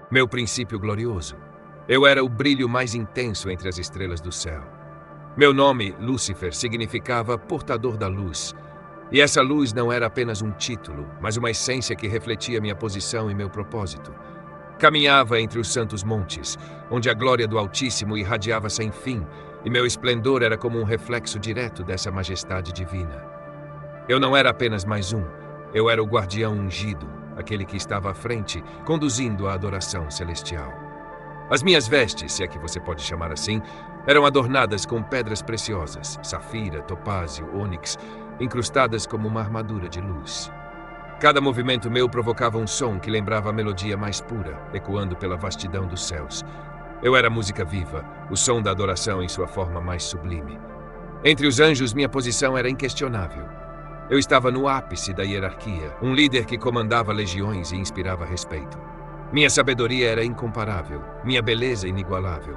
meu princípio glorioso. Eu era o brilho mais intenso entre as estrelas do céu. Meu nome, Lúcifer, significava portador da luz. E essa luz não era apenas um título, mas uma essência que refletia minha posição e meu propósito. Caminhava entre os santos montes, onde a glória do Altíssimo irradiava sem fim, e meu esplendor era como um reflexo direto dessa majestade divina. Eu não era apenas mais um, eu era o guardião ungido, aquele que estava à frente, conduzindo a adoração celestial. As minhas vestes, se é que você pode chamar assim, eram adornadas com pedras preciosas, safira, topázio, ônix, incrustadas como uma armadura de luz. Cada movimento meu provocava um som que lembrava a melodia mais pura, ecoando pela vastidão dos céus. Eu era música viva, o som da adoração em sua forma mais sublime. Entre os anjos, minha posição era inquestionável. Eu estava no ápice da hierarquia, um líder que comandava legiões e inspirava respeito. Minha sabedoria era incomparável, minha beleza inigualável.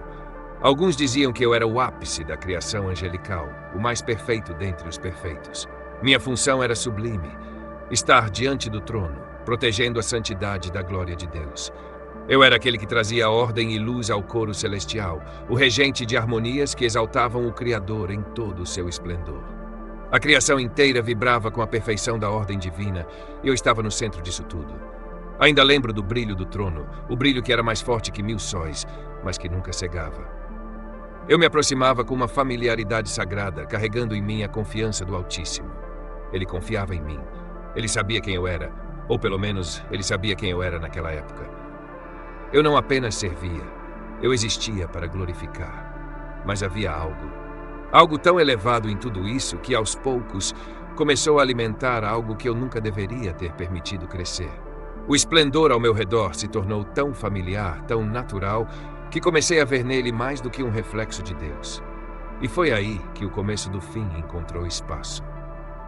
Alguns diziam que eu era o ápice da criação angelical, o mais perfeito dentre os perfeitos. Minha função era sublime, estar diante do trono, protegendo a santidade da glória de Deus. Eu era aquele que trazia ordem e luz ao coro celestial, o regente de harmonias que exaltavam o Criador em todo o seu esplendor. A criação inteira vibrava com a perfeição da ordem divina, e eu estava no centro disso tudo. Ainda lembro do brilho do trono, o brilho que era mais forte que 1000 sóis, mas que nunca cegava. Eu me aproximava com uma familiaridade sagrada, carregando em mim a confiança do Altíssimo. Ele confiava em mim. Ele sabia quem eu era, ou pelo menos ele sabia quem eu era naquela época. Eu não apenas servia, eu existia para glorificar. Mas havia algo tão elevado em tudo isso que aos poucos começou a alimentar algo que eu nunca deveria ter permitido crescer. O esplendor ao meu redor se tornou tão familiar, tão natural, que comecei a ver nele mais do que um reflexo de Deus. E foi aí que o começo do fim encontrou espaço.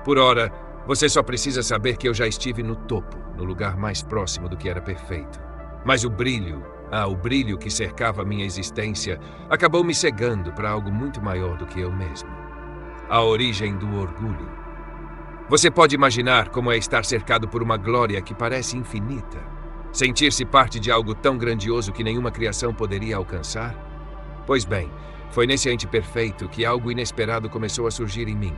Por ora, você só precisa saber que eu já estive no topo, no lugar mais próximo do que era perfeito. Mas o brilho que cercava minha existência, acabou me cegando para algo muito maior do que eu mesmo. A origem do orgulho. Você pode imaginar como é estar cercado por uma glória que parece infinita? Sentir-se parte de algo tão grandioso que nenhuma criação poderia alcançar? Pois bem, foi nesse ente perfeito que algo inesperado começou a surgir em mim.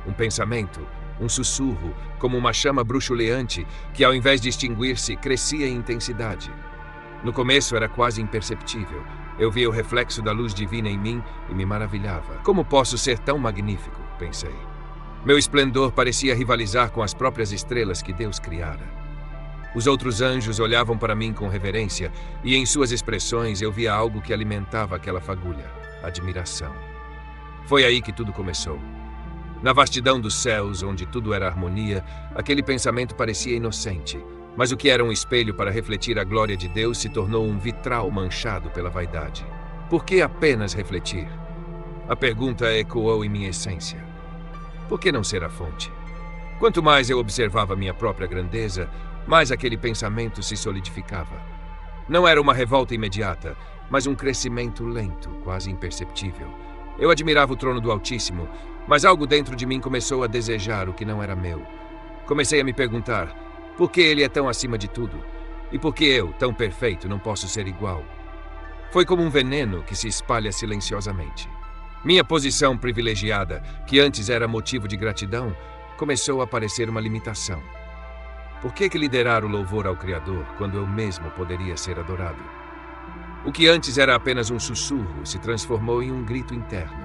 Um pensamento, um sussurro, como uma chama bruxuleante que, ao invés de extinguir-se, crescia em intensidade. No começo era quase imperceptível. Eu via o reflexo da luz divina em mim e me maravilhava. Como posso ser tão magnífico? Pensei. Meu esplendor parecia rivalizar com as próprias estrelas que Deus criara. Os outros anjos olhavam para mim com reverência, e em suas expressões eu via algo que alimentava aquela fagulha: admiração. Foi aí que tudo começou. Na vastidão dos céus, onde tudo era harmonia, aquele pensamento parecia inocente, mas o que era um espelho para refletir a glória de Deus se tornou um vitral manchado pela vaidade. Por que apenas refletir? A pergunta ecoou em minha essência. Por que não ser a fonte? Quanto mais eu observava minha própria grandeza, mais aquele pensamento se solidificava. Não era uma revolta imediata, mas um crescimento lento, quase imperceptível. Eu admirava o trono do Altíssimo, mas algo dentro de mim começou a desejar o que não era meu. Comecei a me perguntar, por que ele é tão acima de tudo? E por que eu, tão perfeito, não posso ser igual? Foi como um veneno que se espalha silenciosamente. Minha posição privilegiada, que antes era motivo de gratidão, começou a parecer uma limitação. Por que liderar o louvor ao Criador quando eu mesmo poderia ser adorado? O que antes era apenas um sussurro se transformou em um grito interno.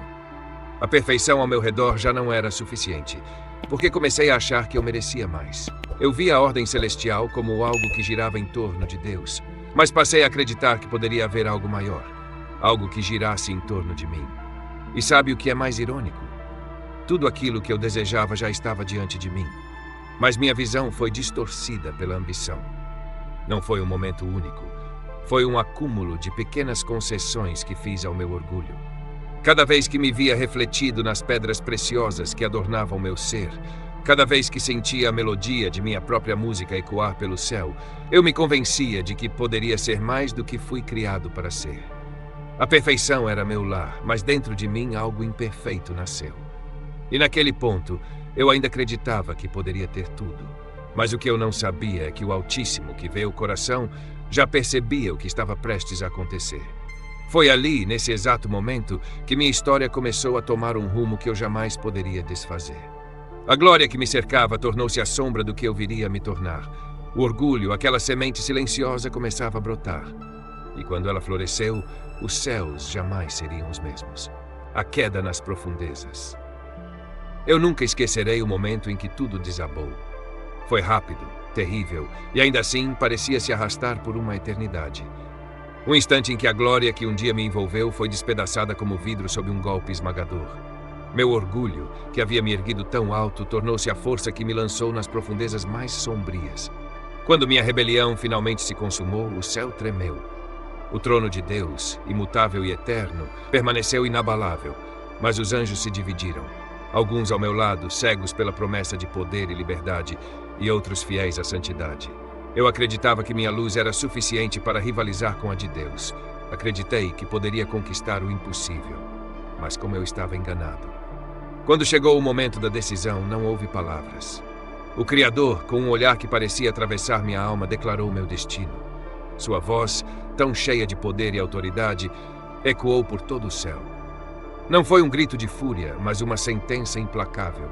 A perfeição ao meu redor já não era suficiente, porque comecei a achar que eu merecia mais. Eu via a ordem celestial como algo que girava em torno de Deus, mas passei a acreditar que poderia haver algo maior, algo que girasse em torno de mim. E sabe o que é mais irônico? Tudo aquilo que eu desejava já estava diante de mim, mas minha visão foi distorcida pela ambição. Não foi um momento único, foi um acúmulo de pequenas concessões que fiz ao meu orgulho. Cada vez que me via refletido nas pedras preciosas que adornavam meu ser, cada vez que sentia a melodia de minha própria música ecoar pelo céu, eu me convencia de que poderia ser mais do que fui criado para ser. A perfeição era meu lar, mas dentro de mim algo imperfeito nasceu. E naquele ponto, eu ainda acreditava que poderia ter tudo. Mas o que eu não sabia é que o Altíssimo, que vê o coração, Já percebia o que estava prestes a acontecer. Foi ali, nesse exato momento, que minha história começou a tomar um rumo que eu jamais poderia desfazer. A glória que me cercava tornou-se a sombra do que eu viria a me tornar. O orgulho, aquela semente silenciosa, começava a brotar. E quando ela floresceu, os céus jamais seriam os mesmos. A queda nas profundezas. Eu nunca esquecerei o momento em que tudo desabou. Foi rápido, terrível, e ainda assim parecia se arrastar por uma eternidade. Um instante em que a glória que um dia me envolveu foi despedaçada como vidro sob um golpe esmagador. Meu orgulho, que havia me erguido tão alto, tornou-se a força que me lançou nas profundezas mais sombrias. Quando minha rebelião finalmente se consumou, o céu tremeu. O trono de Deus, imutável e eterno, permaneceu inabalável, mas os anjos se dividiram. Alguns ao meu lado, cegos pela promessa de poder e liberdade, e outros fiéis à santidade. Eu acreditava que minha luz era suficiente para rivalizar com a de Deus. Acreditei que poderia conquistar o impossível. Mas como eu estava enganado. Quando chegou o momento da decisão, não houve palavras. O Criador, com um olhar que parecia atravessar minha alma, declarou meu destino. Sua voz, tão cheia de poder e autoridade, ecoou por todo o céu. Não foi um grito de fúria, mas uma sentença implacável.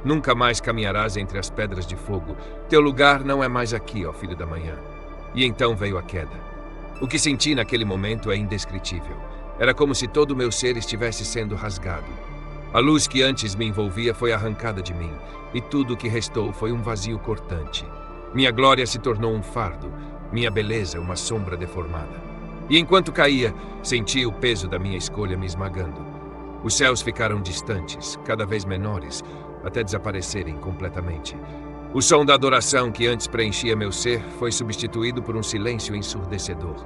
Nunca mais caminharás entre as pedras de fogo. Teu lugar não é mais aqui, ó filho da manhã. E então veio a queda. O que senti naquele momento é indescritível. Era como se todo o meu ser estivesse sendo rasgado. A luz que antes me envolvia foi arrancada de mim, e tudo o que restou foi um vazio cortante. Minha glória se tornou um fardo, minha beleza uma sombra deformada. E enquanto caía, senti o peso da minha escolha me esmagando. Os céus ficaram distantes, cada vez menores, até desaparecerem completamente. O som da adoração que antes preenchia meu ser foi substituído por um silêncio ensurdecedor.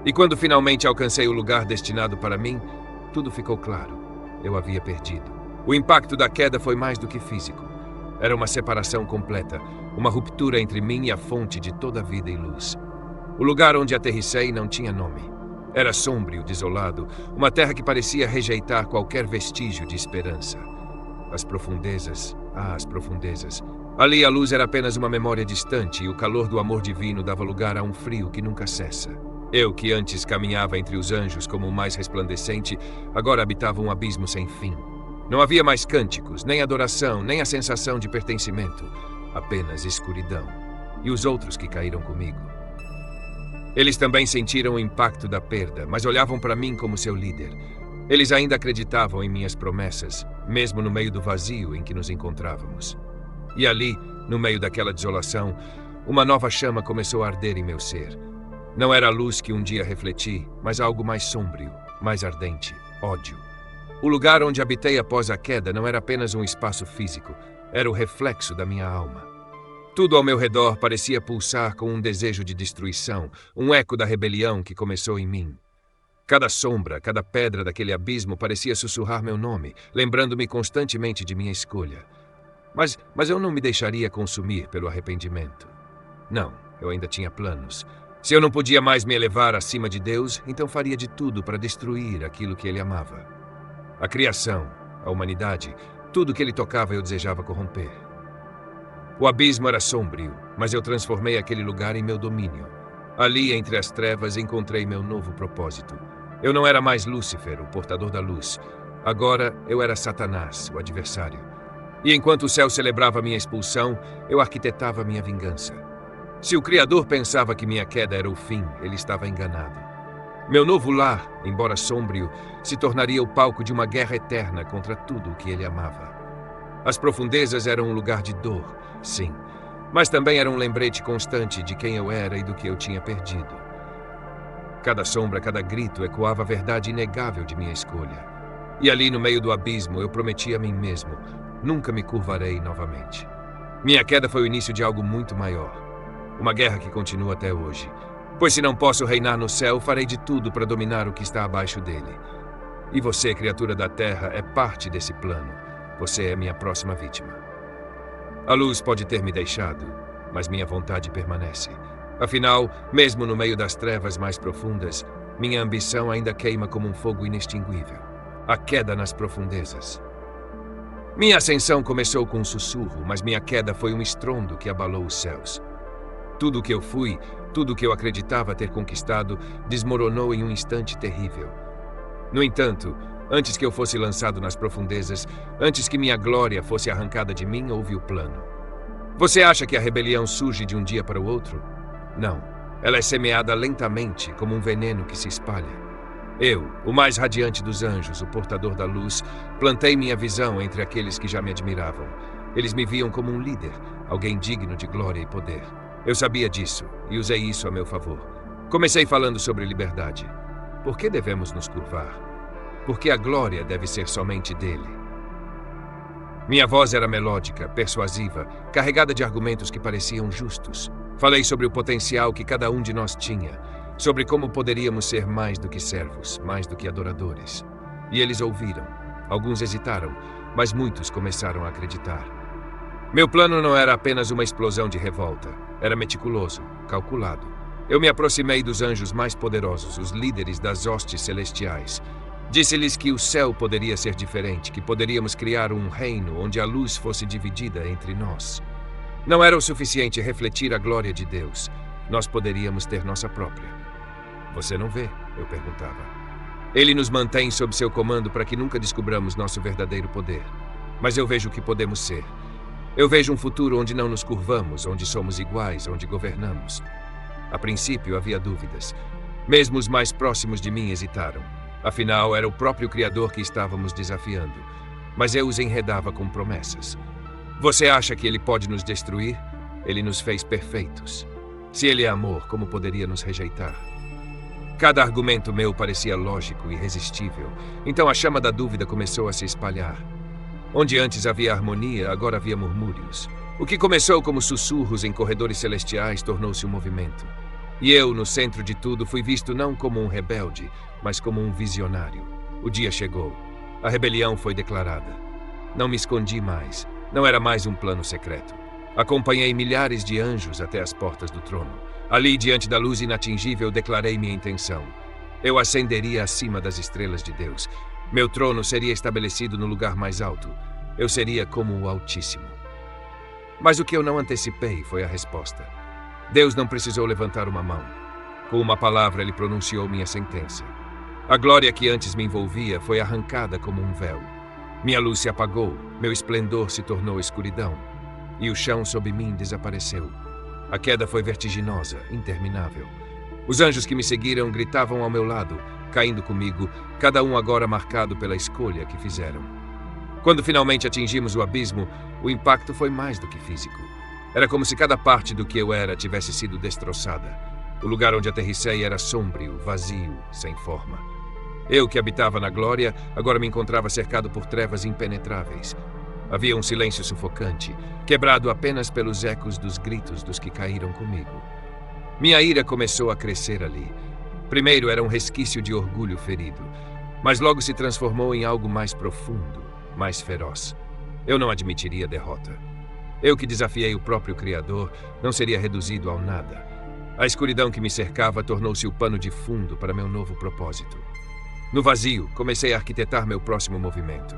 E quando finalmente alcancei o lugar destinado para mim, tudo ficou claro. Eu havia perdido. O impacto da queda foi mais do que físico. Era uma separação completa, uma ruptura entre mim e a fonte de toda a vida e luz. O lugar onde aterrissei não tinha nome. Era sombrio, desolado, uma terra que parecia rejeitar qualquer vestígio de esperança. As profundezas, as profundezas. Ali a luz era apenas uma memória distante e o calor do amor divino dava lugar a um frio que nunca cessa. Eu, que antes caminhava entre os anjos como o mais resplandecente, agora habitava um abismo sem fim. Não havia mais cânticos, nem adoração, nem a sensação de pertencimento. Apenas escuridão. E os outros que caíram comigo. Eles também sentiram o impacto da perda, mas olhavam para mim como seu líder. Eles ainda acreditavam em minhas promessas, mesmo no meio do vazio em que nos encontrávamos. E ali, no meio daquela desolação, uma nova chama começou a arder em meu ser. Não era a luz que um dia refleti, mas algo mais sombrio, mais ardente, ódio. O lugar onde habitei após a queda não era apenas um espaço físico, era o reflexo da minha alma. Tudo ao meu redor parecia pulsar com um desejo de destruição, um eco da rebelião que começou em mim. Cada sombra, cada pedra daquele abismo parecia sussurrar meu nome, lembrando-me constantemente de minha escolha. Mas eu não me deixaria consumir pelo arrependimento. Não, eu ainda tinha planos. Se eu não podia mais me elevar acima de Deus, então faria de tudo para destruir aquilo que Ele amava. A criação, a humanidade, tudo que Ele tocava eu desejava corromper. O abismo era sombrio, mas eu transformei aquele lugar em meu domínio. Ali, entre as trevas, encontrei meu novo propósito. Eu não era mais Lúcifer, o portador da luz. Agora eu era Satanás, o adversário. E enquanto o céu celebrava minha expulsão, eu arquitetava minha vingança. Se o Criador pensava que minha queda era o fim, ele estava enganado. Meu novo lar, embora sombrio, se tornaria o palco de uma guerra eterna contra tudo o que ele amava. As profundezas eram um lugar de dor, sim, mas também era um lembrete constante de quem eu era e do que eu tinha perdido. Cada sombra, cada grito ecoava a verdade inegável de minha escolha. E ali no meio do abismo eu prometi a mim mesmo, nunca me curvarei novamente. Minha queda foi o início de algo muito maior. Uma guerra que continua até hoje. Pois se não posso reinar no céu, farei de tudo para dominar o que está abaixo dele. E você, criatura da terra, é parte desse plano. Você é minha próxima vítima. A luz pode ter me deixado, mas minha vontade permanece. Afinal, mesmo no meio das trevas mais profundas, minha ambição ainda queima como um fogo inextinguível. A queda nas profundezas. Minha ascensão começou com um sussurro, mas minha queda foi um estrondo que abalou os céus. Tudo o que eu fui, Tudo o que eu acreditava ter conquistado desmoronou em um instante terrível. No entanto, antes que eu fosse lançado nas profundezas, antes que minha glória fosse arrancada de mim, houve o plano. Você acha que a rebelião surge de um dia para o outro? Não. Ela é semeada lentamente, como um veneno que se espalha. Eu, o mais radiante dos anjos, o portador da luz, plantei minha visão entre aqueles que já me admiravam. Eles me viam como um líder, alguém digno de glória e poder. Eu sabia disso e usei isso a meu favor. Comecei falando sobre liberdade. Por que devemos nos curvar? Porque a glória deve ser somente dele. Minha voz era melódica, persuasiva, carregada de argumentos que pareciam justos. Falei sobre o potencial que cada um de nós tinha, sobre como poderíamos ser mais do que servos, mais do que adoradores. E eles ouviram. Alguns hesitaram, mas muitos começaram a acreditar. Meu plano não era apenas uma explosão de revolta. Era meticuloso, calculado. Eu me aproximei dos anjos mais poderosos, os líderes das hostes celestiais. Disse-lhes que o céu poderia ser diferente, que poderíamos criar um reino onde a luz fosse dividida entre nós. Não era o suficiente refletir a glória de Deus. Nós poderíamos ter nossa própria. Você não vê? Eu perguntava. Ele nos mantém sob seu comando para que nunca descubramos nosso verdadeiro poder. Mas eu vejo o que podemos ser. Eu vejo um futuro onde não nos curvamos, onde somos iguais, onde governamos. A princípio havia dúvidas. Mesmo os mais próximos de mim hesitaram. Afinal, era o próprio Criador que estávamos desafiando. Mas eu os enredava com promessas. Você acha que ele pode nos destruir? Ele nos fez perfeitos. Se ele é amor, como poderia nos rejeitar? Cada argumento meu parecia lógico e irresistível. Então a chama da dúvida começou a se espalhar. Onde antes havia harmonia, agora havia murmúrios. O que começou como sussurros em corredores celestiais tornou-se um movimento. E eu, no centro de tudo, fui visto não como um rebelde, mas como um visionário. O dia chegou. A rebelião foi declarada. Não me escondi mais. Não era mais um plano secreto. Acompanhei milhares de anjos até as portas do trono. Ali, diante da luz inatingível, declarei minha intenção. Eu ascenderia acima das estrelas de Deus. Meu trono seria estabelecido no lugar mais alto. Eu seria como o Altíssimo. Mas o que eu não antecipei foi a resposta. Deus não precisou levantar uma mão. Com uma palavra, ele pronunciou minha sentença. A glória que antes me envolvia foi arrancada como um véu. Minha luz se apagou, meu esplendor se tornou escuridão. E o chão sob mim desapareceu. A queda foi vertiginosa, interminável. Os anjos que me seguiram gritavam ao meu lado, caindo comigo, cada um agora marcado pela escolha que fizeram. Quando finalmente atingimos o abismo, o impacto foi mais do que físico. Era como se cada parte do que eu era tivesse sido destroçada. O lugar onde aterrissei era sombrio, vazio, sem forma. Eu, que habitava na glória, agora me encontrava cercado por trevas impenetráveis. Havia um silêncio sufocante, quebrado apenas pelos ecos dos gritos dos que caíram comigo. Minha ira começou a crescer ali. Primeiro era um resquício de orgulho ferido, mas logo se transformou em algo mais profundo, mais feroz. Eu não admitiria derrota. Eu que desafiei o próprio Criador não seria reduzido ao nada. A escuridão que me cercava tornou-se o pano de fundo para meu novo propósito. No vazio, comecei a arquitetar meu próximo movimento.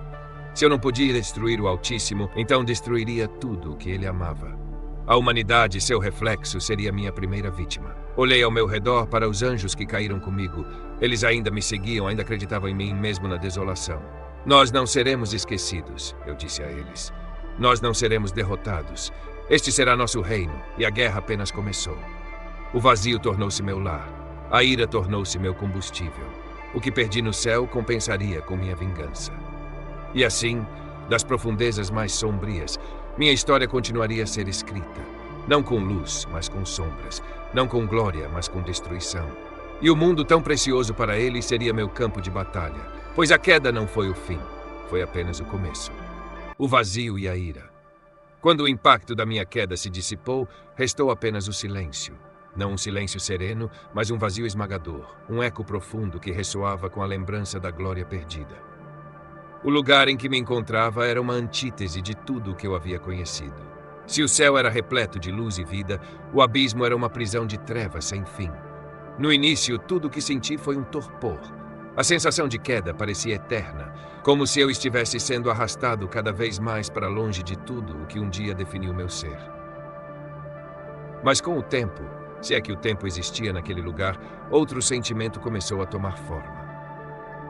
Se eu não podia destruir o Altíssimo, então destruiria tudo o que ele amava. A humanidade, seu reflexo, seria minha primeira vítima. Olhei ao meu redor para os anjos que caíram comigo. Eles ainda me seguiam, ainda acreditavam em mim, mesmo na desolação. Nós não seremos esquecidos, eu disse a eles. Nós não seremos derrotados. Este será nosso reino, e a guerra apenas começou. O vazio tornou-se meu lar. A ira tornou-se meu combustível. O que perdi no céu compensaria com minha vingança. E assim, das profundezas mais sombrias, minha história continuaria a ser escrita. Não com luz, mas com sombras. Não com glória, mas com destruição. E o mundo tão precioso para ele seria meu campo de batalha, pois a queda não foi o fim, foi apenas o começo. O vazio e a ira. Quando o impacto da minha queda se dissipou, restou apenas o silêncio. Não um silêncio sereno, mas um vazio esmagador, um eco profundo que ressoava com a lembrança da glória perdida. O lugar em que me encontrava era uma antítese de tudo o que eu havia conhecido. Se o céu era repleto de luz e vida, o abismo era uma prisão de trevas sem fim. No início, tudo o que senti foi um torpor. A sensação de queda parecia eterna, como se eu estivesse sendo arrastado cada vez mais para longe de tudo o que um dia definiu meu ser. Mas com o tempo, Se é que o tempo existia naquele lugar, outro sentimento começou a tomar forma.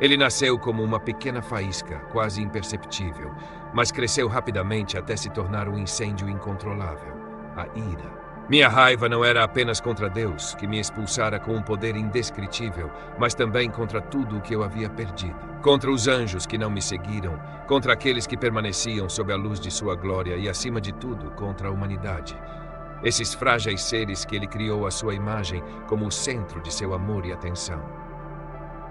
Ele nasceu como uma pequena faísca, quase imperceptível, mas cresceu rapidamente até se tornar um incêndio incontrolável: a ira. Minha raiva não era apenas contra Deus, que me expulsara com um poder indescritível, mas também contra tudo o que eu havia perdido. Contra os anjos que não me seguiram, contra aqueles que permaneciam sob a luz de sua glória e, acima de tudo, contra a humanidade. Esses frágeis seres que ele criou à sua imagem como o centro de seu amor e atenção.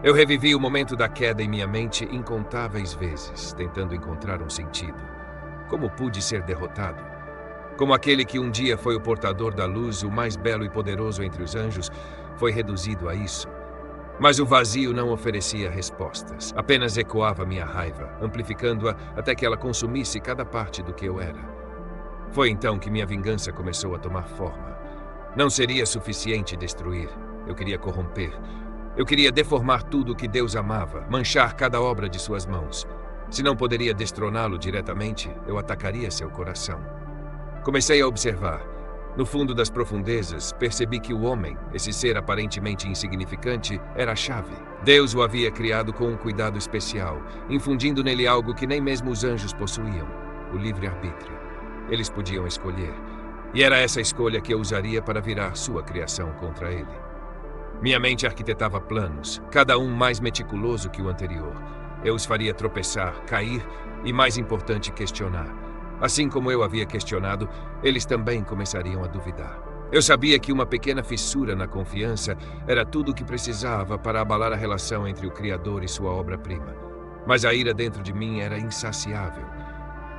Eu revivi o momento da queda em minha mente incontáveis vezes, tentando encontrar um sentido. Como pude ser derrotado? Como aquele que um dia foi o portador da luz, o mais belo e poderoso entre os anjos, foi reduzido a isso. Mas o vazio não oferecia respostas, apenas ecoava minha raiva, amplificando-a até que ela consumisse cada parte do que eu era. Foi então que minha vingança começou a tomar forma. Não seria suficiente destruir, eu queria corromper. Eu queria deformar tudo o que Deus amava, manchar cada obra de suas mãos. Se não poderia destroná-lo diretamente, eu atacaria seu coração. Comecei a observar. No fundo das profundezas, percebi que o homem, esse ser aparentemente insignificante, era a chave. Deus o havia criado com um cuidado especial, infundindo nele algo que nem mesmo os anjos possuíam: o livre-arbítrio. Eles podiam escolher, e era essa escolha que eu usaria para virar sua criação contra ele. Minha mente arquitetava planos, cada um mais meticuloso que o anterior. Eu os faria tropeçar, cair e, mais importante, questionar. Assim como eu havia questionado, eles também começariam a duvidar. Eu sabia que uma pequena fissura na confiança era tudo o que precisava para abalar a relação entre o Criador e sua obra-prima. Mas a ira dentro de mim era insaciável.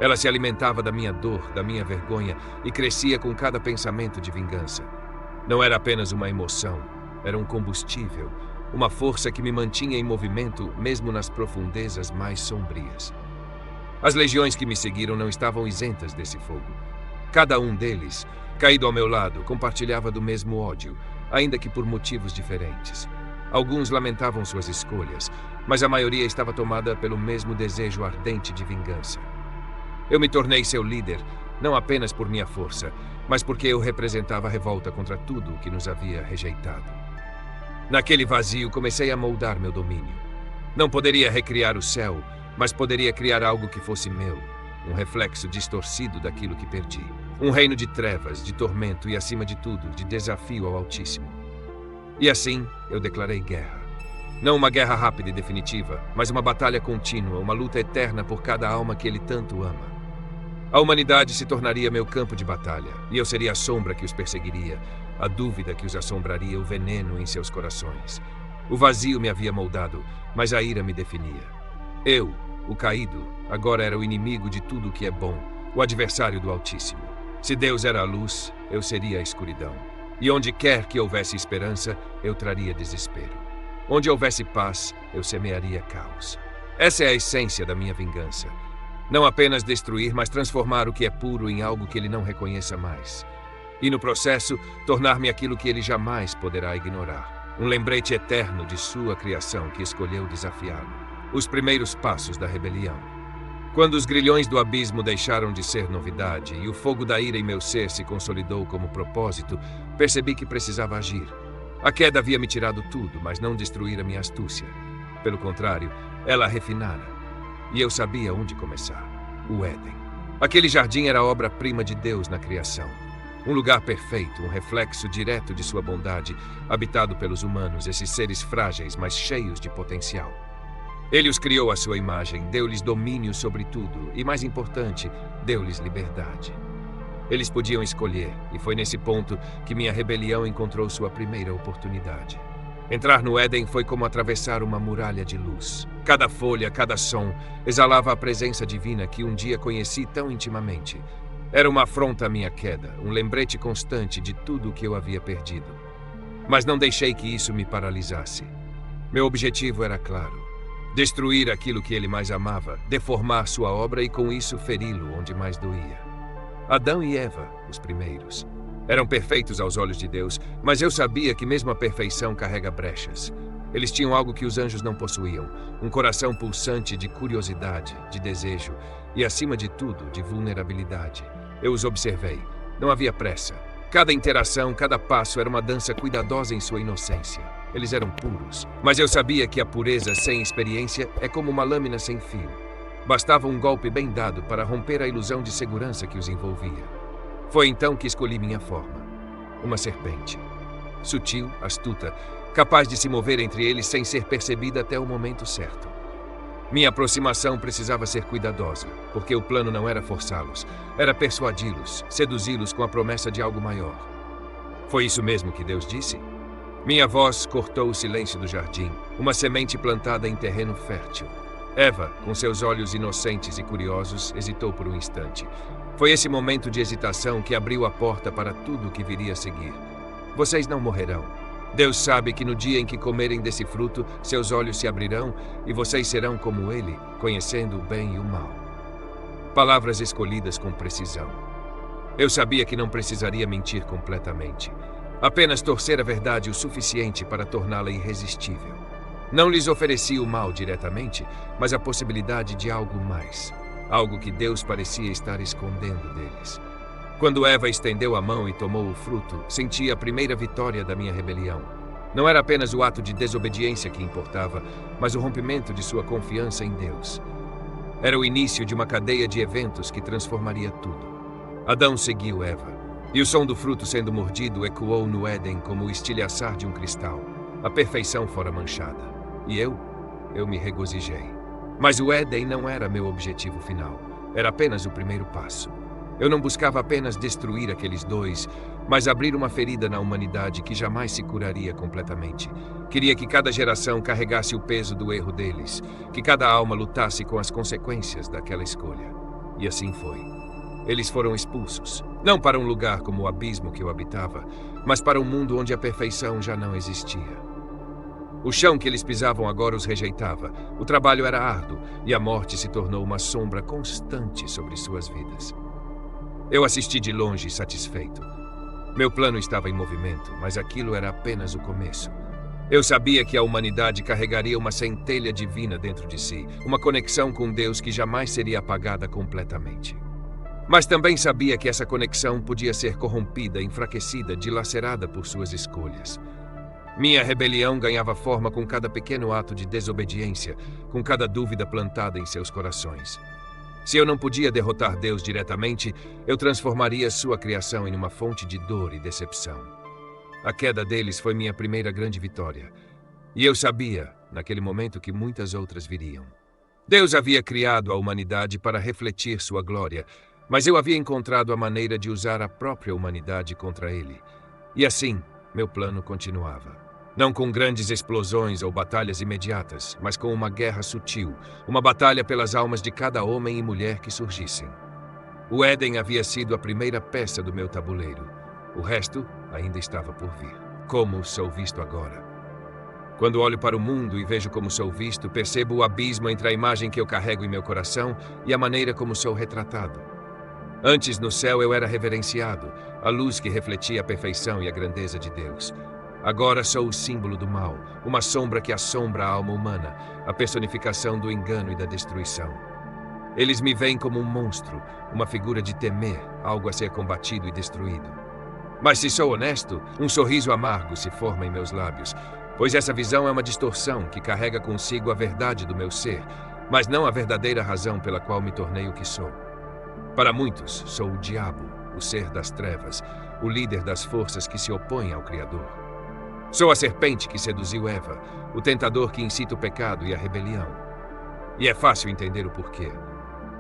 Ela se alimentava da minha dor, da minha vergonha, e crescia com cada pensamento de vingança. Não era apenas uma emoção, era um combustível, uma força que me mantinha em movimento mesmo nas profundezas mais sombrias. As legiões que me seguiram não estavam isentas desse fogo. Cada um deles, caído ao meu lado, compartilhava do mesmo ódio, ainda que por motivos diferentes. Alguns lamentavam suas escolhas, mas a maioria estava tomada pelo mesmo desejo ardente de vingança. Eu me tornei seu líder, não apenas por minha força, mas porque eu representava a revolta contra tudo o que nos havia rejeitado. Naquele vazio, comecei a moldar meu domínio. Não poderia recriar o céu, mas poderia criar algo que fosse meu, um reflexo distorcido daquilo que perdi. Um reino de trevas, de tormento e, acima de tudo, de desafio ao Altíssimo. E assim, eu declarei guerra. Não uma guerra rápida e definitiva, mas uma batalha contínua, uma luta eterna por cada alma que ele tanto ama. A humanidade se tornaria meu campo de batalha, e eu seria a sombra que os perseguiria, a dúvida que os assombraria, o veneno em seus corações. O vazio me havia moldado, mas a ira me definia. Eu, o caído, agora era o inimigo de tudo o que é bom, o adversário do Altíssimo. Se Deus era a luz, eu seria a escuridão. E onde quer que houvesse esperança, eu traria desespero. Onde houvesse paz, eu semearia caos. Essa é a essência da minha vingança. Não apenas destruir, mas transformar o que é puro em algo que ele não reconheça mais. E no processo, tornar-me aquilo que ele jamais poderá ignorar. Um lembrete eterno de sua criação que escolheu desafiá-lo. Os primeiros passos da rebelião. Quando os grilhões do abismo deixaram de ser novidade e o fogo da ira em meu ser se consolidou como propósito, percebi que precisava agir. A queda havia me tirado tudo, mas não destruíra minha astúcia. Pelo contrário, ela a refinara. E eu sabia onde começar. O Éden. Aquele jardim era a obra-prima de Deus na criação. Um lugar perfeito, um reflexo direto de sua bondade, habitado pelos humanos, esses seres frágeis, mas cheios de potencial. Ele os criou à sua imagem, deu-lhes domínio sobre tudo e, mais importante, deu-lhes liberdade. Eles podiam escolher, e foi nesse ponto que minha rebelião encontrou sua primeira oportunidade. Entrar no Éden foi como atravessar uma muralha de luz. Cada folha, cada som, exalava a presença divina que um dia conheci tão intimamente. Era uma afronta à minha queda, um lembrete constante de tudo o que eu havia perdido. Mas não deixei que isso me paralisasse. Meu objetivo era claro. Destruir aquilo que ele mais amava, deformar sua obra e com isso feri-lo onde mais doía. Adão e Eva, os primeiros, eram perfeitos aos olhos de Deus, mas eu sabia que mesmo a perfeição carrega brechas. Eles tinham algo que os anjos não possuíam, um coração pulsante de curiosidade, de desejo e, acima de tudo, de vulnerabilidade. Eu os observei. Não havia pressa. Cada interação, cada passo era uma dança cuidadosa em sua inocência. Eles eram puros, mas eu sabia que a pureza sem experiência é como uma lâmina sem fio. Bastava um golpe bem dado para romper a ilusão de segurança que os envolvia. Foi então que escolhi minha forma. Uma serpente. Sutil, astuta, capaz de se mover entre eles sem ser percebida até o momento certo. Minha aproximação precisava ser cuidadosa, porque o plano não era forçá-los, era persuadi-los, seduzi-los com a promessa de algo maior. Foi isso mesmo que Deus disse? Minha voz cortou o silêncio do jardim, uma semente plantada em terreno fértil. Eva, com seus olhos inocentes e curiosos, hesitou por um instante. Foi esse momento de hesitação que abriu a porta para tudo o que viria a seguir. Vocês não morrerão. Deus sabe que no dia em que comerem desse fruto, seus olhos se abrirão e vocês serão como Ele, conhecendo o bem e o mal. Palavras escolhidas com precisão. Eu sabia que não precisaria mentir completamente. Apenas torcer a verdade o suficiente para torná-la irresistível. Não lhes ofereci o mal diretamente, mas a possibilidade de algo mais. Algo que Deus parecia estar escondendo deles. Quando Eva estendeu a mão e tomou o fruto, senti a primeira vitória da minha rebelião. Não era apenas o ato de desobediência que importava, mas o rompimento de sua confiança em Deus. Era o início de uma cadeia de eventos que transformaria tudo. Adão seguiu Eva, e o som do fruto sendo mordido ecoou no Éden como o estilhaçar de um cristal. A perfeição fora manchada. E eu me regozijei. Mas o Éden não era meu objetivo final. Era apenas o primeiro passo. Eu não buscava apenas destruir aqueles dois, mas abrir uma ferida na humanidade que jamais se curaria completamente. Queria que cada geração carregasse o peso do erro deles, que cada alma lutasse com as consequências daquela escolha. E assim foi. Eles foram expulsos, não para um lugar como o abismo que eu habitava, mas para um mundo onde a perfeição já não existia. O chão que eles pisavam agora os rejeitava, o trabalho era árduo e a morte se tornou uma sombra constante sobre suas vidas. Eu assisti de longe, satisfeito. Meu plano estava em movimento, mas aquilo era apenas o começo. Eu sabia que a humanidade carregaria uma centelha divina dentro de si, uma conexão com Deus que jamais seria apagada completamente. Mas também sabia que essa conexão podia ser corrompida, enfraquecida, dilacerada por suas escolhas. Minha rebelião ganhava forma com cada pequeno ato de desobediência, com cada dúvida plantada em seus corações. Se eu não podia derrotar Deus diretamente, eu transformaria sua criação em uma fonte de dor e decepção. A queda deles foi minha primeira grande vitória. E eu sabia, naquele momento, que muitas outras viriam. Deus havia criado a humanidade para refletir sua glória, mas eu havia encontrado a maneira de usar a própria humanidade contra ele. E assim, meu plano continuava. Não com grandes explosões ou batalhas imediatas, mas com uma guerra sutil, uma batalha pelas almas de cada homem e mulher que surgissem. O Éden havia sido a primeira peça do meu tabuleiro. O resto ainda estava por vir. Como sou visto agora? Quando olho para o mundo e vejo como sou visto, percebo o abismo entre a imagem que eu carrego em meu coração e a maneira como sou retratado. Antes, no céu, eu era reverenciado, a luz que refletia a perfeição e a grandeza de Deus. Agora sou o símbolo do mal, uma sombra que assombra a alma humana, a personificação do engano e da destruição. Eles me veem como um monstro, uma figura de temer, algo a ser combatido e destruído. Mas se sou honesto, um sorriso amargo se forma em meus lábios, pois essa visão é uma distorção que carrega consigo a verdade do meu ser, mas não a verdadeira razão pela qual me tornei o que sou. Para muitos, sou o diabo, o ser das trevas, o líder das forças que se opõem ao Criador. Sou a serpente que seduziu Eva, o tentador que incita o pecado e a rebelião. E é fácil entender o porquê.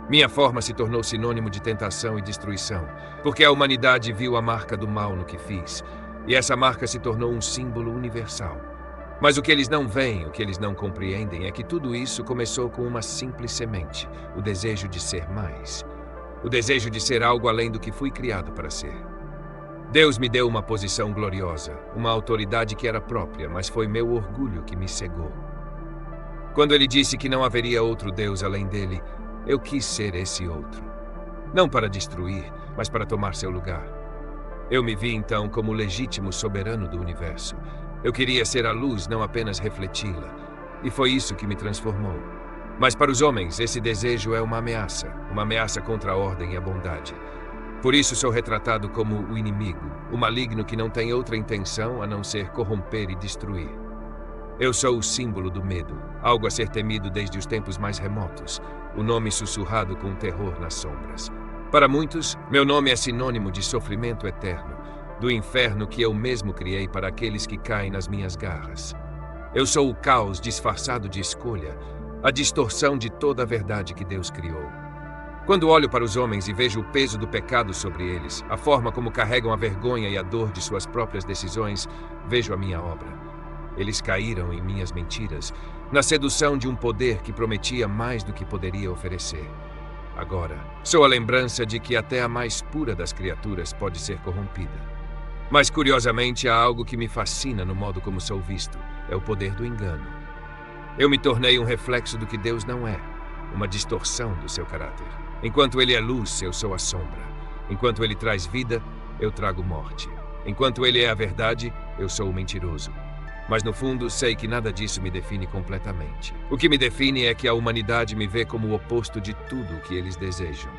Minha forma se tornou sinônimo de tentação e destruição, porque a humanidade viu a marca do mal no que fiz, e essa marca se tornou um símbolo universal. Mas o que eles não veem, o que eles não compreendem é que tudo isso começou com uma simples semente, o desejo de ser mais. O desejo de ser algo além do que fui criado para ser. Deus me deu uma posição gloriosa, uma autoridade que era própria, mas foi meu orgulho que me cegou. Quando ele disse que não haveria outro Deus além dele, eu quis ser esse outro. Não para destruir, mas para tomar seu lugar. Eu me vi então como o legítimo soberano do universo. Eu queria ser a luz, não apenas refleti-la. E foi isso que me transformou. Mas para os homens, esse desejo é uma ameaça contra a ordem e a bondade. Por isso sou retratado como o inimigo, o maligno que não tem outra intenção a não ser corromper e destruir. Eu sou o símbolo do medo, algo a ser temido desde os tempos mais remotos, o nome sussurrado com terror nas sombras. Para muitos, meu nome é sinônimo de sofrimento eterno, do inferno que eu mesmo criei para aqueles que caem nas minhas garras. Eu sou o caos disfarçado de escolha, a distorção de toda a verdade que Deus criou. Quando olho para os homens e vejo o peso do pecado sobre eles, a forma como carregam a vergonha e a dor de suas próprias decisões, vejo a minha obra. Eles caíram em minhas mentiras, na sedução de um poder que prometia mais do que poderia oferecer. Agora, sou a lembrança de que até a mais pura das criaturas pode ser corrompida. Mas, curiosamente, há algo que me fascina no modo como sou visto. É o poder do engano. Eu me tornei um reflexo do que Deus não é, uma distorção do seu caráter. Enquanto ele é luz, eu sou a sombra. Enquanto ele traz vida, eu trago morte. Enquanto ele é a verdade, eu sou o mentiroso. Mas no fundo, sei que nada disso me define completamente. O que me define é que a humanidade me vê como o oposto de tudo o que eles desejam.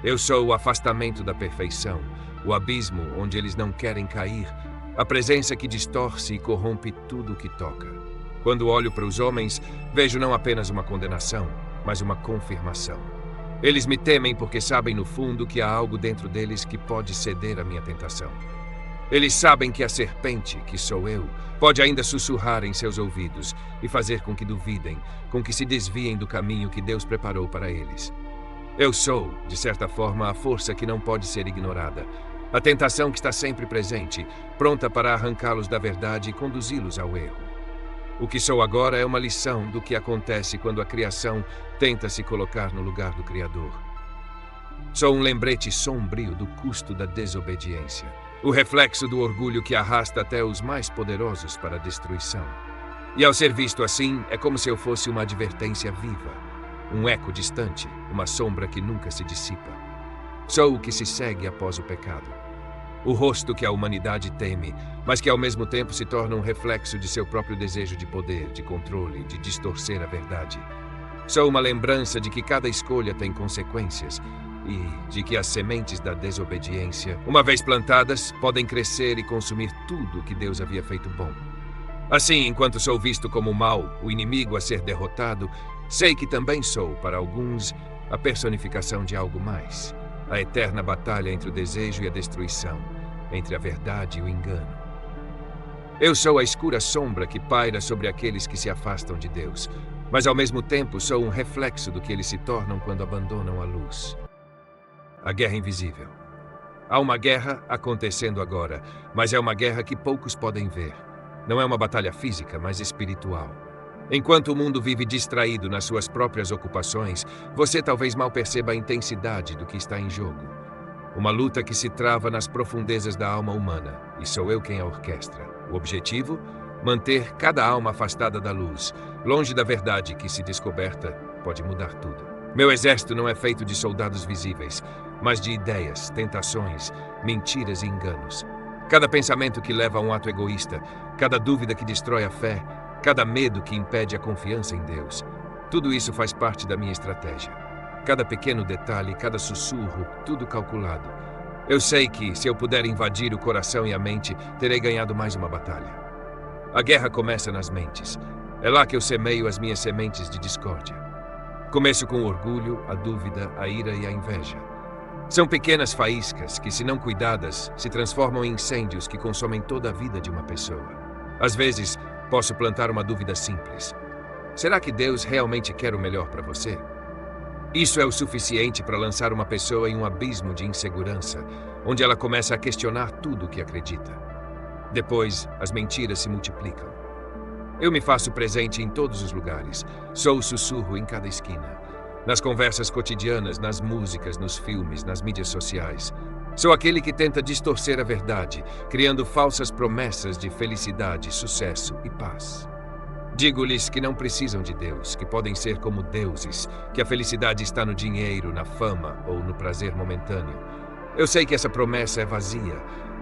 Eu sou o afastamento da perfeição, o abismo onde eles não querem cair, a presença que distorce e corrompe tudo o que toca. Quando olho para os homens, vejo não apenas uma condenação, mas uma confirmação. Eles me temem porque sabem no fundo que há algo dentro deles que pode ceder à minha tentação. Eles sabem que a serpente, que sou eu, pode ainda sussurrar em seus ouvidos e fazer com que duvidem, com que se desviem do caminho que Deus preparou para eles. Eu sou, de certa forma, a força que não pode ser ignorada, a tentação que está sempre presente, pronta para arrancá-los da verdade e conduzi-los ao erro. O que sou agora é uma lição do que acontece quando a criação tenta se colocar no lugar do Criador. Sou um lembrete sombrio do custo da desobediência, o reflexo do orgulho que arrasta até os mais poderosos para a destruição. E ao ser visto assim, é como se eu fosse uma advertência viva, um eco distante, uma sombra que nunca se dissipa. Sou o que se segue após o pecado. O rosto que a humanidade teme, mas que ao mesmo tempo se torna um reflexo de seu próprio desejo de poder, de controle, de distorcer a verdade. Sou uma lembrança de que cada escolha tem consequências e de que as sementes da desobediência, uma vez plantadas, podem crescer e consumir tudo o que Deus havia feito bom. Assim, enquanto sou visto como o mal, o inimigo a ser derrotado, sei que também sou, para alguns, a personificação de algo mais. A eterna batalha entre o desejo e a destruição, entre a verdade e o engano. Eu sou a escura sombra que paira sobre aqueles que se afastam de Deus, mas ao mesmo tempo sou um reflexo do que eles se tornam quando abandonam a luz. A guerra invisível. Há uma guerra acontecendo agora, mas é uma guerra que poucos podem ver. Não é uma batalha física, mas espiritual. Enquanto o mundo vive distraído nas suas próprias ocupações, você talvez mal perceba a intensidade do que está em jogo. Uma luta que se trava nas profundezas da alma humana, e sou eu quem a orquestra. O objetivo? Manter cada alma afastada da luz, longe da verdade que, se descoberta, pode mudar tudo. Meu exército não é feito de soldados visíveis, mas de ideias, tentações, mentiras e enganos. Cada pensamento que leva a um ato egoísta, cada dúvida que destrói a fé, cada medo que impede a confiança em Deus. Tudo isso faz parte da minha estratégia. Cada pequeno detalhe, cada sussurro, tudo calculado. Eu sei que, se eu puder invadir o coração e a mente, terei ganhado mais uma batalha. A guerra começa nas mentes. É lá que eu semeio as minhas sementes de discórdia. Começo com o orgulho, a dúvida, a ira e a inveja. São pequenas faíscas que, se não cuidadas, se transformam em incêndios que consomem toda a vida de uma pessoa. Às vezes, posso plantar uma dúvida simples. Será que Deus realmente quer o melhor para você? Isso é o suficiente para lançar uma pessoa em um abismo de insegurança, onde ela começa a questionar tudo o que acredita. Depois, as mentiras se multiplicam. Eu me faço presente em todos os lugares. Sou o sussurro em cada esquina. Nas conversas cotidianas, nas músicas, nos filmes, nas mídias sociais. Sou aquele que tenta distorcer a verdade, criando falsas promessas de felicidade, sucesso e paz. Digo-lhes que não precisam de Deus, que podem ser como deuses, que a felicidade está no dinheiro, na fama ou no prazer momentâneo. Eu sei que essa promessa é vazia,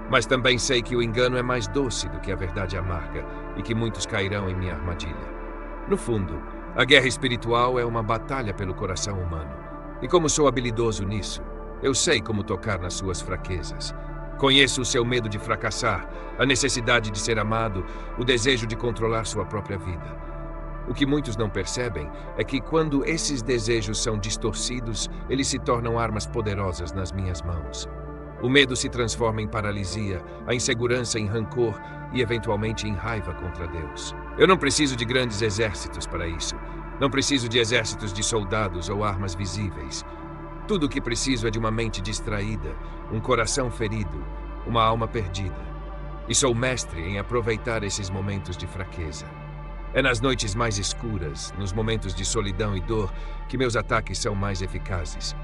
mas também sei que o engano é mais doce do que a verdade amarga e que muitos cairão em minha armadilha. No fundo, a guerra espiritual é uma batalha pelo coração humano. E como sou habilidoso nisso, Eu sei como tocar nas suas fraquezas. Conheço o seu medo de fracassar, a necessidade de ser amado, o desejo de controlar sua própria vida. O que muitos não percebem é que, quando esses desejos são distorcidos, eles se tornam armas poderosas nas minhas mãos. O medo se transforma em paralisia, a insegurança em rancor e, eventualmente, em raiva contra Deus. Eu não preciso de grandes exércitos para isso. Não preciso de exércitos de soldados ou armas visíveis. Tudo o que preciso é de uma mente distraída, um coração ferido, uma alma perdida. E sou mestre em aproveitar esses momentos de fraqueza. É nas noites mais escuras, nos momentos de solidão e dor, que meus ataques são mais eficazes.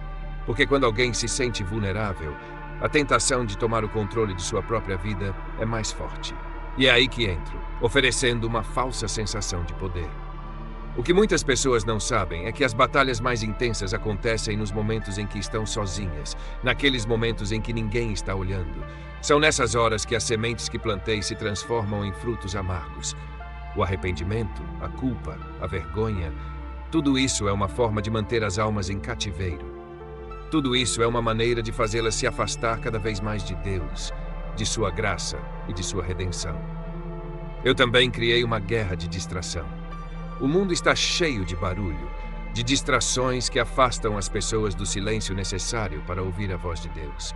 Porque quando alguém se sente vulnerável, a tentação de tomar o controle de sua própria vida é mais forte. E é aí que entro, oferecendo uma falsa sensação de poder. O que muitas pessoas não sabem é que as batalhas mais intensas acontecem nos momentos em que estão sozinhas, naqueles momentos em que ninguém está olhando. São nessas horas que as sementes que plantei se transformam em frutos amargos. O arrependimento, a culpa, a vergonha, tudo isso é uma forma de manter as almas em cativeiro. Tudo isso é uma maneira de fazê-las se afastar cada vez mais de Deus, de sua graça e de sua redenção. Eu também criei uma guerra de distração. O mundo está cheio de barulho, de distrações que afastam as pessoas do silêncio necessário para ouvir a voz de Deus.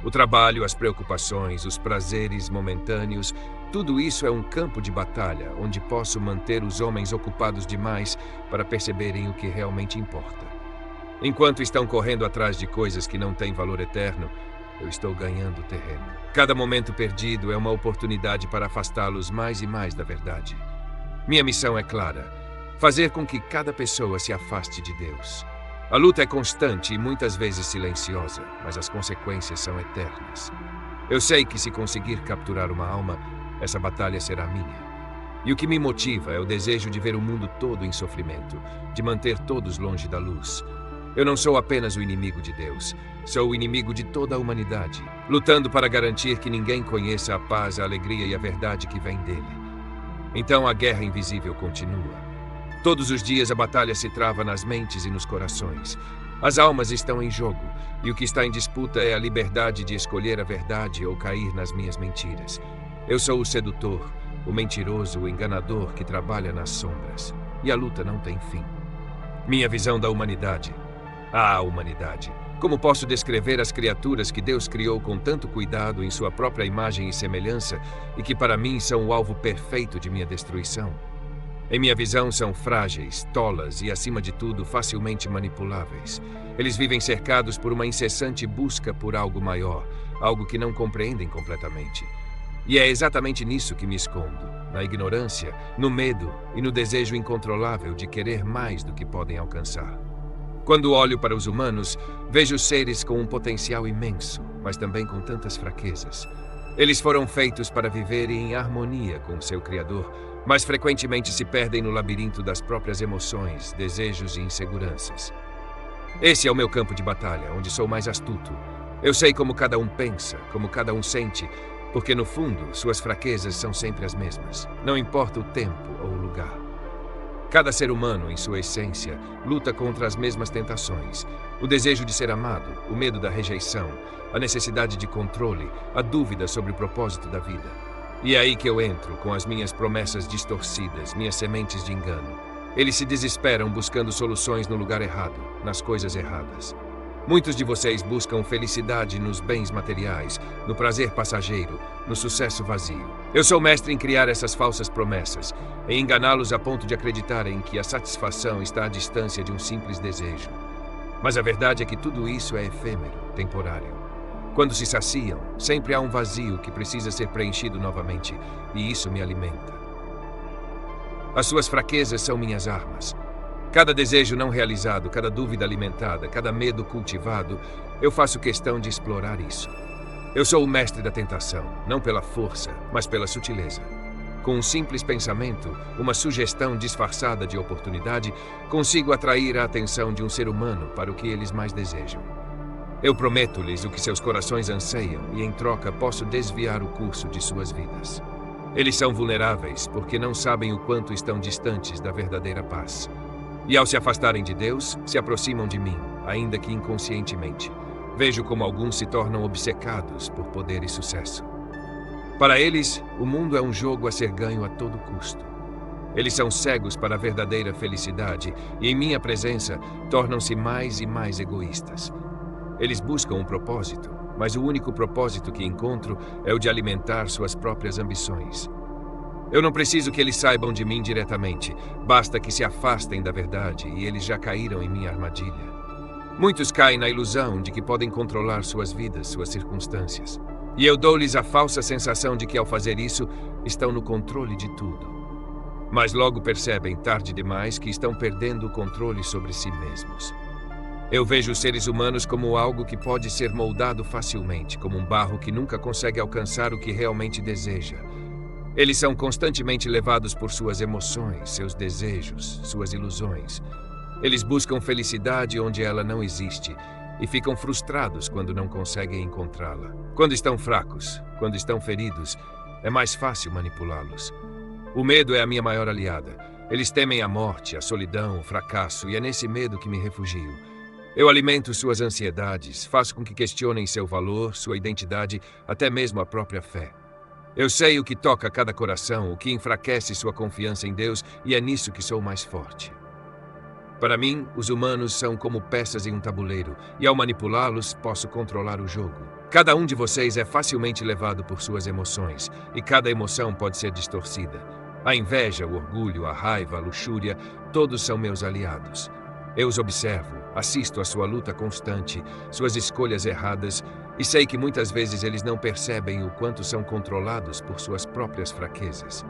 O trabalho, as preocupações, os prazeres momentâneos, tudo isso é um campo de batalha onde posso manter os homens ocupados demais para perceberem o que realmente importa. Enquanto estão correndo atrás de coisas que não têm valor eterno, eu estou ganhando terreno. Cada momento perdido é uma oportunidade para afastá-los mais e mais da verdade. Minha missão é clara: fazer com que cada pessoa se afaste de Deus. A luta é constante e muitas vezes silenciosa, mas as consequências são eternas. Eu sei que, se conseguir capturar uma alma, essa batalha será minha. E o que me motiva é o desejo de ver o mundo todo em sofrimento, de manter todos longe da luz. Eu não sou apenas o inimigo de Deus, sou o inimigo de toda a humanidade, lutando para garantir que ninguém conheça a paz, a alegria e a verdade que vem dele. Então a guerra invisível continua. Todos os dias a batalha se trava nas mentes e nos corações. As almas estão em jogo, e o que está em disputa é a liberdade de escolher a verdade ou cair nas minhas mentiras. Eu sou o sedutor, o mentiroso, o enganador que trabalha nas sombras. E a luta não tem fim. Minha visão da humanidade. Ah, humanidade! Como posso descrever as criaturas que Deus criou com tanto cuidado em sua própria imagem e semelhança e que para mim são o alvo perfeito de minha destruição? Em minha visão, são frágeis, tolas e, acima de tudo, facilmente manipuláveis. Eles vivem cercados por uma incessante busca por algo maior, algo que não compreendem completamente. E é exatamente nisso que me escondo, na ignorância, no medo e no desejo incontrolável de querer mais do que podem alcançar. Quando olho para os humanos, vejo seres com um potencial imenso, mas também com tantas fraquezas. Eles foram feitos para viver em harmonia com o seu Criador, mas frequentemente se perdem no labirinto das próprias emoções, desejos e inseguranças. Esse é o meu campo de batalha, onde sou mais astuto. Eu sei como cada um pensa, como cada um sente, porque no fundo suas fraquezas são sempre as mesmas, não importa o tempo ou o lugar. Cada ser humano, em sua essência, luta contra as mesmas tentações: o desejo de ser amado, o medo da rejeição, a necessidade de controle, a dúvida sobre o propósito da vida. E é aí que eu entro, com as minhas promessas distorcidas, minhas sementes de engano. Eles se desesperam buscando soluções no lugar errado, nas coisas erradas. Muitos de vocês buscam felicidade nos bens materiais, no prazer passageiro, no sucesso vazio. Eu sou mestre em criar essas falsas promessas, em enganá-los a ponto de acreditarem que a satisfação está à distância de um simples desejo. Mas a verdade é que tudo isso é efêmero, temporário. Quando se saciam, sempre há um vazio que precisa ser preenchido novamente, e isso me alimenta. As suas fraquezas são minhas armas. Cada desejo não realizado, cada dúvida alimentada, cada medo cultivado, eu faço questão de explorar isso. Eu sou o mestre da tentação, não pela força, mas pela sutileza. Com um simples pensamento, uma sugestão disfarçada de oportunidade, consigo atrair a atenção de um ser humano para o que eles mais desejam. Eu prometo-lhes o que seus corações anseiam e, em troca, posso desviar o curso de suas vidas. Eles são vulneráveis porque não sabem o quanto estão distantes da verdadeira paz. E, ao se afastarem de Deus, se aproximam de mim, ainda que inconscientemente. Vejo como alguns se tornam obcecados por poder e sucesso. Para eles, o mundo é um jogo a ser ganho a todo custo. Eles são cegos para a verdadeira felicidade e, em minha presença, tornam-se mais e mais egoístas. Eles buscam um propósito, mas o único propósito que encontro é o de alimentar suas próprias ambições. Eu não preciso que eles saibam de mim diretamente, basta que se afastem da verdade e eles já caíram em minha armadilha. Muitos caem na ilusão de que podem controlar suas vidas, suas circunstâncias. E eu dou-lhes a falsa sensação de que, ao fazer isso, estão no controle de tudo. Mas logo percebem, tarde demais, que estão perdendo o controle sobre si mesmos. Eu vejo os seres humanos como algo que pode ser moldado facilmente, como um barro que nunca consegue alcançar o que realmente deseja. Eles são constantemente levados por suas emoções, seus desejos, suas ilusões. Eles buscam felicidade onde ela não existe e ficam frustrados quando não conseguem encontrá-la. Quando estão fracos, quando estão feridos, é mais fácil manipulá-los. O medo é a minha maior aliada. Eles temem a morte, a solidão, o fracasso, e é nesse medo que me refugio. Eu alimento suas ansiedades, faço com que questionem seu valor, sua identidade, até mesmo a própria fé. Eu sei o que toca cada coração, o que enfraquece sua confiança em Deus, e é nisso que sou mais forte. Para mim, os humanos são como peças em um tabuleiro, e ao manipulá-los, posso controlar o jogo. Cada um de vocês é facilmente levado por suas emoções, e cada emoção pode ser distorcida. A inveja, o orgulho, a raiva, a luxúria, todos são meus aliados. Eu os observo, assisto à sua luta constante, suas escolhas erradas, e sei que muitas vezes eles não percebem o quanto são controlados por suas próprias fraquezas.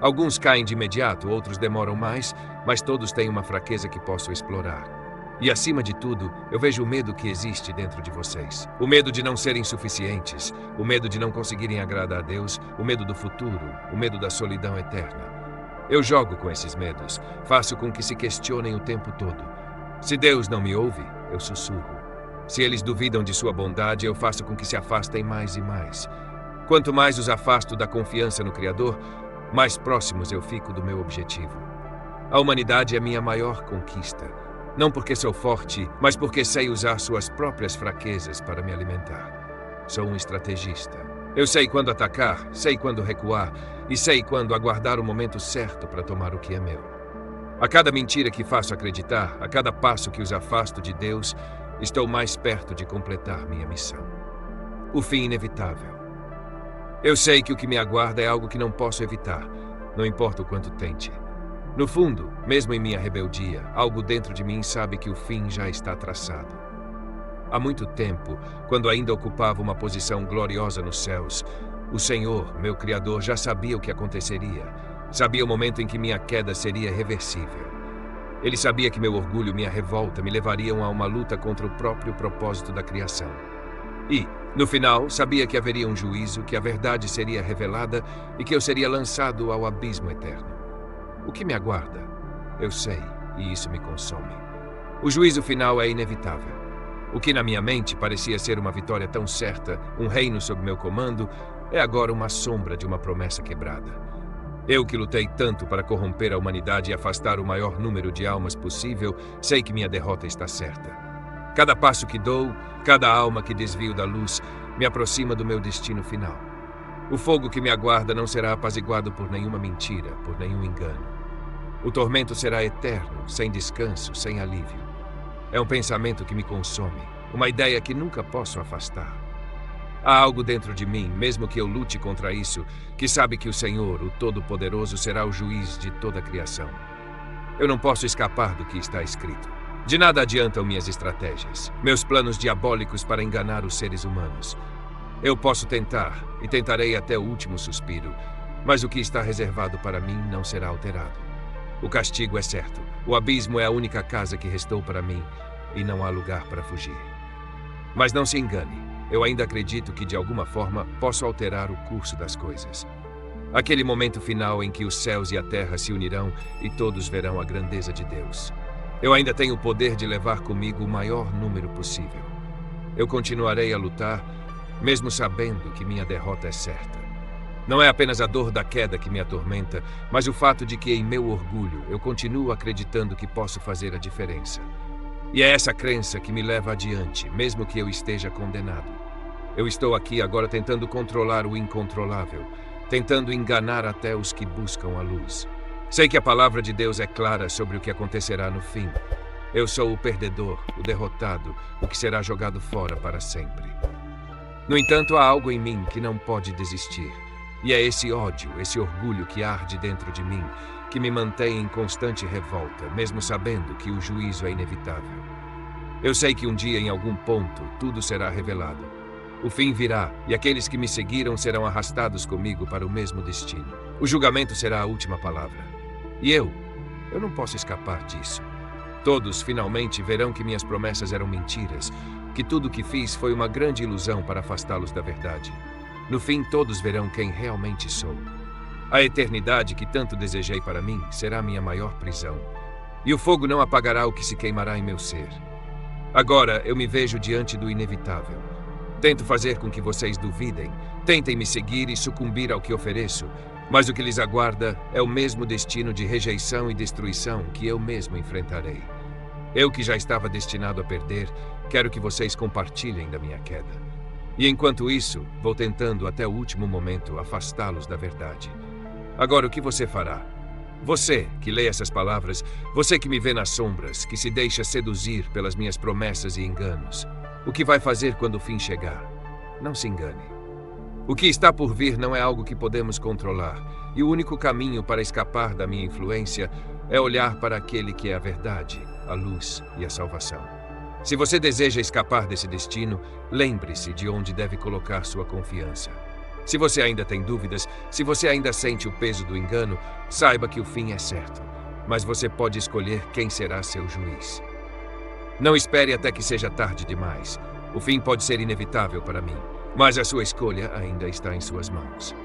Alguns caem de imediato, outros demoram mais, mas todos têm uma fraqueza que posso explorar. E, acima de tudo, eu vejo o medo que existe dentro de vocês. O medo de não serem suficientes, o medo de não conseguirem agradar a Deus, o medo do futuro, o medo da solidão eterna. Eu jogo com esses medos, faço com que se questionem o tempo todo. Se Deus não me ouve, eu sussurro. Se eles duvidam de sua bondade, eu faço com que se afastem mais e mais. Quanto mais os afasto da confiança no Criador, mais próximos eu fico do meu objetivo. A humanidade é minha maior conquista. Não porque sou forte, mas porque sei usar suas próprias fraquezas para me alimentar. Sou um estrategista. Eu sei quando atacar, sei quando recuar e sei quando aguardar o momento certo para tomar o que é meu. A cada mentira que faço acreditar, a cada passo que os afasto de Deus, estou mais perto de completar minha missão. O fim inevitável. Eu sei que o que me aguarda é algo que não posso evitar, não importa o quanto tente. No fundo, mesmo em minha rebeldia, algo dentro de mim sabe que o fim já está traçado. Há muito tempo, quando ainda ocupava uma posição gloriosa nos céus, o Senhor, meu Criador, já sabia o que aconteceria. Sabia o momento em que minha queda seria irreversível. Ele sabia que meu orgulho, minha revolta, me levariam a uma luta contra o próprio propósito da criação. E, no final, sabia que haveria um juízo, que a verdade seria revelada e que eu seria lançado ao abismo eterno. O que me aguarda? Eu sei, e isso me consome. O juízo final é inevitável. O que na minha mente parecia ser uma vitória tão certa, um reino sob meu comando, é agora uma sombra de uma promessa quebrada. Eu que lutei tanto para corromper a humanidade e afastar o maior número de almas possível, sei que minha derrota está certa. Cada passo que dou, cada alma que desvio da luz, me aproxima do meu destino final. O fogo que me aguarda não será apaziguado por nenhuma mentira, por nenhum engano. O tormento será eterno, sem descanso, sem alívio. É um pensamento que me consome, uma ideia que nunca posso afastar. Há algo dentro de mim, mesmo que eu lute contra isso, que sabe que o Senhor, o Todo-Poderoso, será o juiz de toda a criação. Eu não posso escapar do que está escrito. De nada adiantam minhas estratégias, meus planos diabólicos para enganar os seres humanos. Eu posso tentar, e tentarei até o último suspiro, mas o que está reservado para mim não será alterado. O castigo é certo, o abismo é a única casa que restou para mim, e não há lugar para fugir. Mas não se engane, eu ainda acredito que de alguma forma posso alterar o curso das coisas. Aquele momento final em que os céus e a terra se unirão e todos verão a grandeza de Deus. Eu ainda tenho o poder de levar comigo o maior número possível. Eu continuarei a lutar, mesmo sabendo que minha derrota é certa. Não é apenas a dor da queda que me atormenta, mas o fato de que, em meu orgulho, eu continuo acreditando que posso fazer a diferença. E é essa crença que me leva adiante, mesmo que eu esteja condenado. Eu estou aqui agora tentando controlar o incontrolável, tentando enganar até os que buscam a luz. Sei que a palavra de Deus é clara sobre o que acontecerá no fim. Eu sou o perdedor, o derrotado, o que será jogado fora para sempre. No entanto, há algo em mim que não pode desistir. E é esse ódio, esse orgulho que arde dentro de mim, que me mantém em constante revolta, mesmo sabendo que o juízo é inevitável. Eu sei que um dia, em algum ponto, tudo será revelado. O fim virá, e aqueles que me seguiram serão arrastados comigo para o mesmo destino. O julgamento será a última palavra. E eu não posso escapar disso. Todos finalmente verão que minhas promessas eram mentiras, que tudo o que fiz foi uma grande ilusão para afastá-los da verdade. No fim, todos verão quem realmente sou. A eternidade que tanto desejei para mim será minha maior prisão. E o fogo não apagará o que se queimará em meu ser. Agora eu me vejo diante do inevitável. Tento fazer com que vocês duvidem, tentem me seguir e sucumbir ao que ofereço, mas o que lhes aguarda é o mesmo destino de rejeição e destruição que eu mesmo enfrentarei. Eu que já estava destinado a perder, quero que vocês compartilhem da minha queda. E enquanto isso, vou tentando até o último momento afastá-los da verdade. Agora, o que você fará? Você que lê essas palavras, você que me vê nas sombras, que se deixa seduzir pelas minhas promessas e enganos, o que vai fazer quando o fim chegar? Não se engane. O que está por vir não é algo que podemos controlar, e o único caminho para escapar da minha influência é olhar para aquele que é a verdade, a luz e a salvação. Se você deseja escapar desse destino, lembre-se de onde deve colocar sua confiança. Se você ainda tem dúvidas, se você ainda sente o peso do engano, saiba que o fim é certo, mas você pode escolher quem será seu juiz. Não espere até que seja tarde demais. O fim pode ser inevitável para mim, mas a sua escolha ainda está em suas mãos.